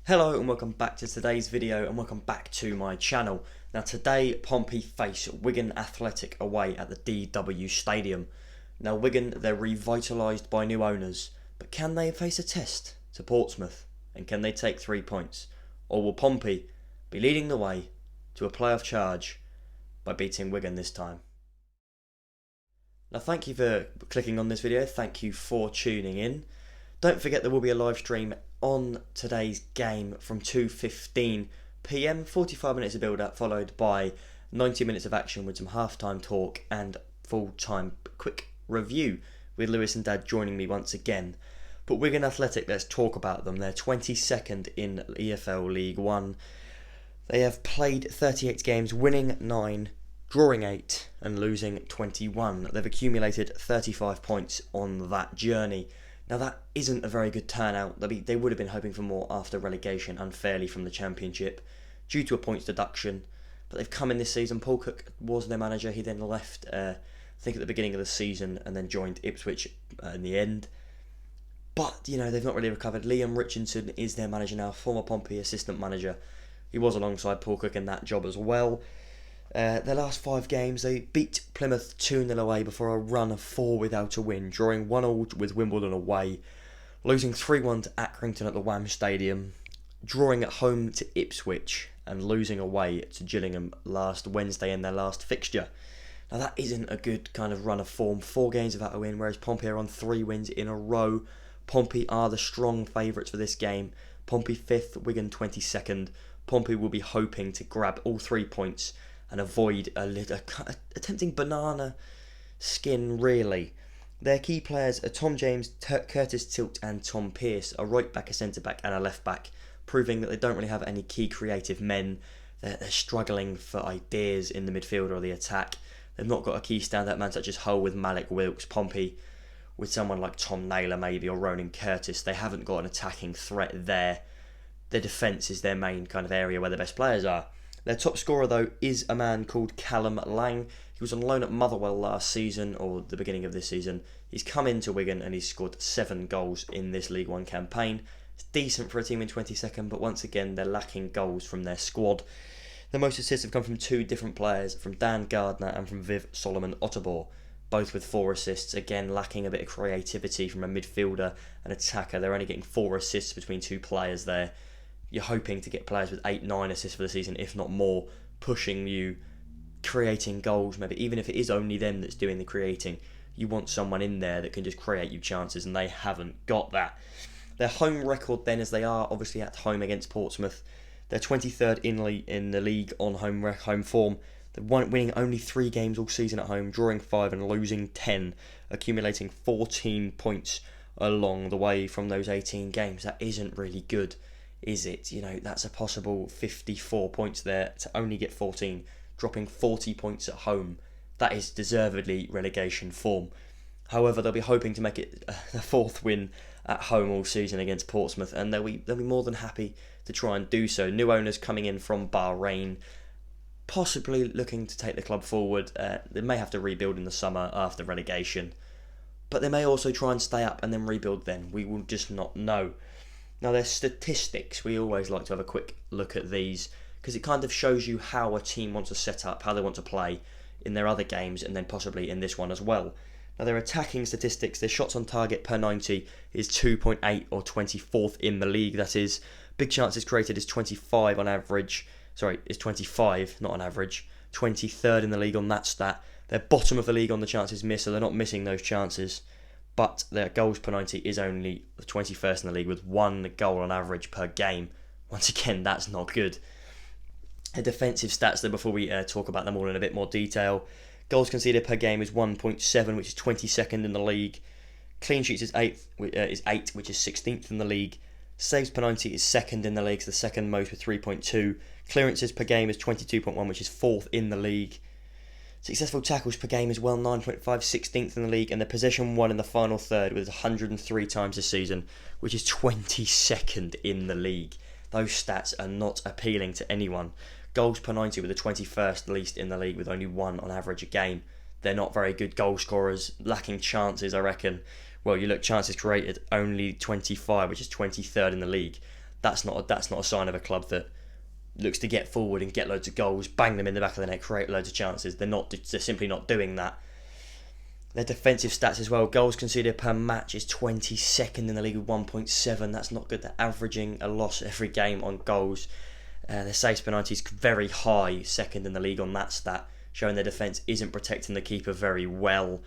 Hello and welcome back to today's video and welcome back to my channel. Now today Pompey face Wigan Athletic away at the DW Stadium. Now Wigan, they're revitalised by new owners, but can they face a test to Portsmouth and can they take 3 points? Or will Pompey be leading the way to a playoff charge by beating Wigan this time? Now thank you for clicking on this video, thank you for tuning in. Don't forget there will be a live stream on today's game from 2:15 PM, 45 minutes of build up followed by 90 minutes of action with some half-time talk and full-time quick review with Lewis and Dad joining me once again. But Wigan Athletic, let's talk about them. They're 22nd in EFL League One. They have played 38 games, winning 9, drawing 8 and losing 21. They've accumulated 35 points on that journey. Now that isn't a very good turnout. They would have been hoping for more after relegation unfairly from the Championship due to a points deduction. But they've come in this season. Paul Cook was their manager. He then left, I think at the beginning of the season and then joined Ipswich in the end. But, you know, they've not really recovered. Liam Richardson is their manager now, former Pompey assistant manager. He was alongside Paul Cook in that job as well. Their last 5 games, they beat Plymouth 2-0 away before a run of 4 without a win, drawing 1-1 with Wimbledon away, losing 3-1 to Accrington at the Wham Stadium, drawing at home to Ipswich and losing away to Gillingham last Wednesday in their last fixture. Now that isn't a good kind of run of form, 4 games without a win, whereas Pompey are on 3 wins in a row. Pompey are the strong favourites for this game. Pompey 5th, Wigan 22nd. Pompey will be hoping to grab all 3 points and avoid a tempting banana skin, really. Their key players are Tom James, Curtis Tilt and Tom Pearce, a right back, a centre back and a left back, proving that they don't really have any key creative men. They're struggling for ideas in the midfield or the attack. They've not got a key standout man such as Hull with Malik Wilkes. Pompey with someone like Tom Naylor maybe or Ronan Curtis. They haven't got an attacking threat there. Their defence is their main kind of area where the best players are. Their top scorer, though, is a man called Callum Lang. He was on loan at Motherwell last season, or the beginning of this season. He's come into Wigan and he's scored 7 goals in this League One campaign. It's decent for a team in 22nd, but once again, they're lacking goals from their squad. The most assists have come from 2 different players, from Dan Gardner and from Viv Solomon Otterbor, both with 4 assists, again lacking a bit of creativity from a midfielder and attacker. They're only getting 4 assists between 2 players there. You're hoping to get players with 8-9 assists for the season, if not more, pushing you, creating goals, maybe even if it is only them that's doing the creating. You want someone in there that can just create you chances, and they haven't got that. Their home record then, as they are obviously at home against Portsmouth, they're 23rd in the league on home form. They're winning only 3 games all season at home, drawing 5 and losing 10, accumulating 14 points along the way from those 18 games. That isn't really good, is it? You know, that's a possible 54 points there to only get 14, dropping 40 points at home. That is deservedly relegation form. However, they'll be hoping to make it a 4th win at home all season against Portsmouth, and they'll be more than happy to try and do so. New owners coming in from Bahrain, possibly looking to take the club forward. They may have to rebuild in the summer after relegation, but they may also try and stay up and then rebuild then. We will just not know. Now their statistics, we always like to have a quick look at these because it kind of shows you how a team wants to set up, how they want to play in their other games and then possibly in this one as well. Now their attacking statistics, their shots on target per 90 is 2.8 or 24th in the league. That is, big chances created is 25 on average. Sorry, is 25, not on average. 23rd in the league on that stat. They're bottom of the league on the chances missed, so they're not missing those chances. But their goals per 90 is only the 21st in the league with 1 goal on average per game. Once again, that's not good. Their defensive stats, though, before we talk about them all in a bit more detail. Goals conceded per game is 1.7, which is 22nd in the league. Clean sheets is 8, which is 16th in the league. Saves per 90 is 2nd in the league, so the second most with 3.2. Clearances per game is 22.1, which is 4th in the league. Successful tackles per game as well, 9.5, 16th in the league, and the possession won in the final third with 103 times this season, which is 22nd in the league. Those stats are not appealing to anyone. Goals per 90 with the 21st least in the league with only 1 on average a game. They're not very good goal scorers, lacking chances, I reckon. Well, you look, chances created, only 25, which is 23rd in the league. that's not a sign of a club that looks to get forward and get loads of goals, bang them in the back of the net, create loads of chances. They're simply not doing that. Their defensive stats as well, goals conceded per match is 22nd in the league with 1.7. That's not good. They're averaging a loss every game on goals. Their saves per 90 is very high, second in the league on that stat, showing their defence isn't protecting the keeper very well.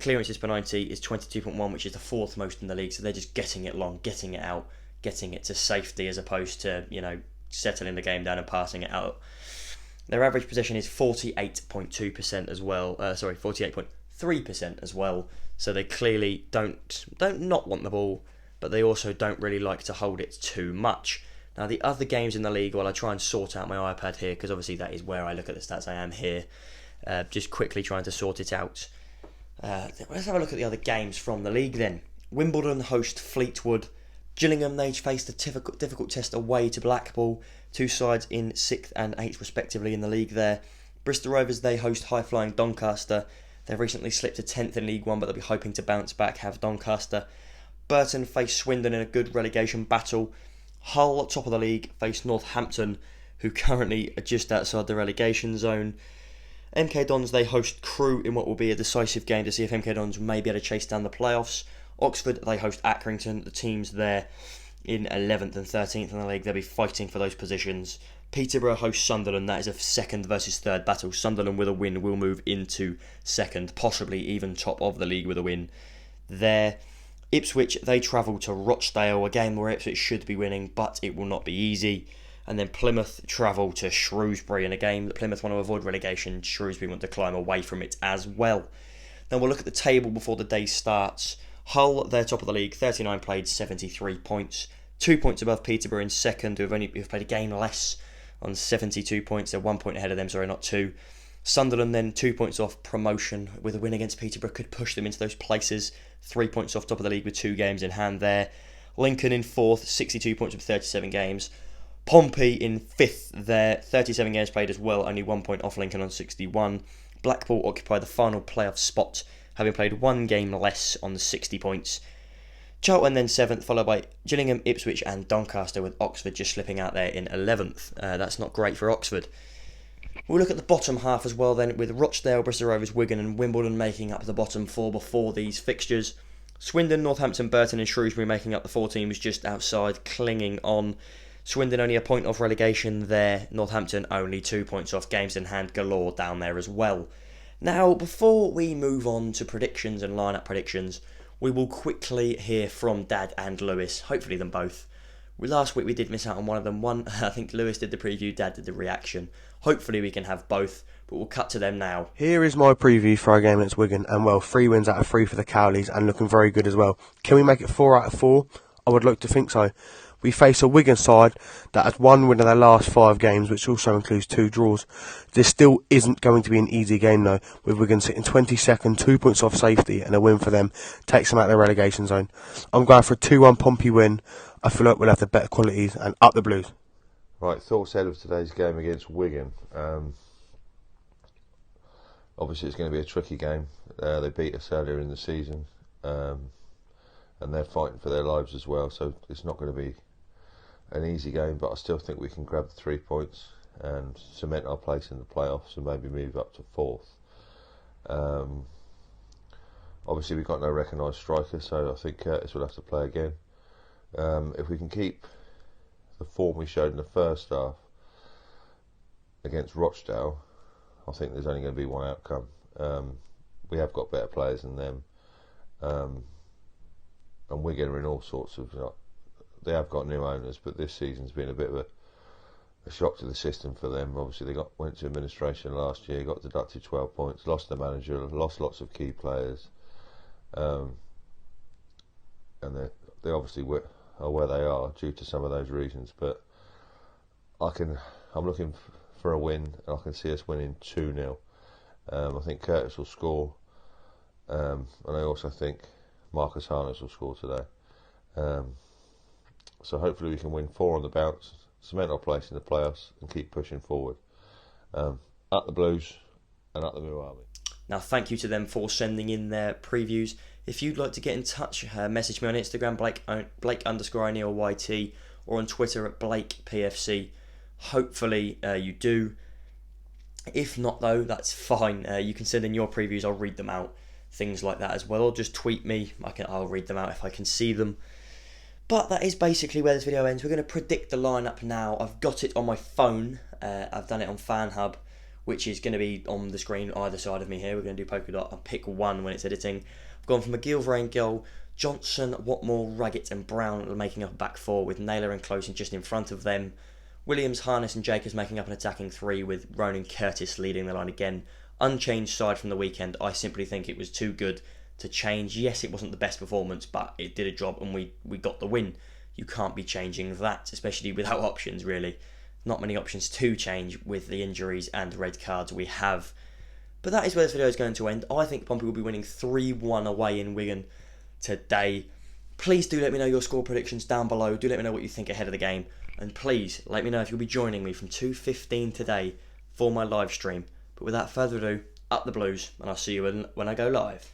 Clearances per 90 is 22.1, which is the fourth most in the league, so they're just getting it long, getting it out, getting it to safety as opposed to, settling the game down and passing it out. Their average possession is 48.2% as well. 48.3% as well. So they clearly don't not want the ball, but they also don't really like to hold it too much. Now the other games in the league, while I try and sort out my iPad here, because obviously that is where I look at the stats, I am here, just quickly trying to sort it out. Let's have a look at the other games from the league then. Wimbledon host Fleetwood. Gillingham, they faced a difficult test away to Blackpool. Two sides in 6th and 8th respectively in the league there. Bristol Rovers, they host high-flying Doncaster. They've recently slipped to 10th in League One, but they'll be hoping to bounce back, have Doncaster. Burton face Swindon in a good relegation battle. Hull, top of the league, face Northampton, who currently are just outside the relegation zone. MK Dons, they host Crewe in what will be a decisive game to see if MK Dons may be able to chase down the playoffs. Oxford, they host Accrington. The teams there in 11th and 13th in the league, they'll be fighting for those positions. Peterborough hosts Sunderland. That is a second versus third battle. Sunderland with a win will move into second, possibly even top of the league with a win there. Ipswich, they travel to Rochdale, a game where Ipswich should be winning, but it will not be easy. And then Plymouth travel to Shrewsbury in a game that Plymouth want to avoid relegation. Shrewsbury want to climb away from it as well. Then we'll look at the table before the day starts. Hull, they're top of the league, 39 played, 73 points. 2 points above Peterborough in second, who've played a game less on 72 points. They're 1 point ahead of them, sorry, not two. Sunderland then 2 points off promotion with a win against Peterborough could push them into those places. 3 points off top of the league with 2 games in hand there. Lincoln in 4th, 62 points with 37 games. Pompey in 5th there, 37 games played as well, only 1 point off Lincoln on 61. Blackpool occupy the final playoff spot, having played 1 game less on the 60 points. Charlton then 7th, followed by Gillingham, Ipswich and Doncaster, with Oxford just slipping out there in 11th. That's not great for Oxford. We'll look at the bottom half as well then, with Rochdale, Bristol Rovers, Wigan and Wimbledon making up the bottom 4 before these fixtures. Swindon, Northampton, Burton and Shrewsbury making up the 4 teams just outside, clinging on. Swindon only a point off relegation there. Northampton only 2 points off, games in hand galore down there as well. Now, before we move on to predictions and lineup predictions, we will quickly hear from Dad and Lewis, hopefully them both. Last week we did miss out on one of them. I think Lewis did the preview, Dad did the reaction. Hopefully we can have both, but we'll cut to them now. Here is my preview for our game against Wigan, and 3 wins out of 3 for the Cowleys, and looking very good as well. Can we make it 4 out of 4? I would like to think so. We face a Wigan side that has 1 win in their last 5 games, which also includes 2 draws. This still isn't going to be an easy game though, with Wigan sitting 22nd, 2 points off safety, and a win for them takes them out of the relegation zone. I'm going for a 2-1 Pompey win. I feel like we'll have the better qualities, and up the Blues. Right, thoughts ahead of today's game against Wigan. Obviously it's going to be a tricky game. They beat us earlier in the season, and they're fighting for their lives as well, so it's not going to be an easy game, but I still think we can grab the 3 points and cement our place in the playoffs and maybe move up to 4th. Obviously we've got no recognised striker, so I think Curtis will have to play again. If we can keep the form we showed in the first half against Rochdale, I think there's only going to be one outcome. We have got better players than them, and Wigan are in all sorts of... They have got new owners, but this season's been a bit of a shock to the system for them. Obviously, they went to administration last year, got deducted 12 points, lost the manager, lost lots of key players, and they obviously are where they are due to some of those reasons. But I'm looking for a win, and I can see us winning 2-0. I think Curtis will score, and I also think Marcus Harness will score today. So hopefully we can win 4 on the bounce, cement our place in the playoffs and keep pushing forward. Up the Blues and up the Blue Army. Now thank you to them for sending in their previews. If you'd like to get in touch, message me on Instagram, Blake_O'Neil YT, or on Twitter at BlakePFC. Hopefully you do. If not though, that's fine. You can send in your previews, I'll read them out. Things like that as well. Or just tweet me, I'll read them out if I can see them. But that is basically where this video ends. We're going to predict the lineup now. I've got it on my phone. I've done it on FanHub, which is going to be on the screen either side of me here. We're going to do polka dot. I'll pick one when it's editing. I've gone from McGillvray in goal, Johnson, Watmore, Raggett and Brown making up a back four with Naylor and Closing just in front of them. Williams, Harness and Jacobs making up an attacking three with Ronan Curtis leading the line again. Unchanged side from the weekend. I simply think it was too good to change. Yes, it wasn't the best performance, but it did a job and we got the win. You can't be changing that, especially without options, really. Not many options to change with the injuries and red cards we have. But that is where this video is going to end. I think Pompey will be winning 3-1 away in Wigan today. Please do let me know your score predictions down below. Do let me know what you think ahead of the game. And please let me know if you'll be joining me from 2:15 today for my live stream. But without further ado, up the Blues, and I'll see you when I go live.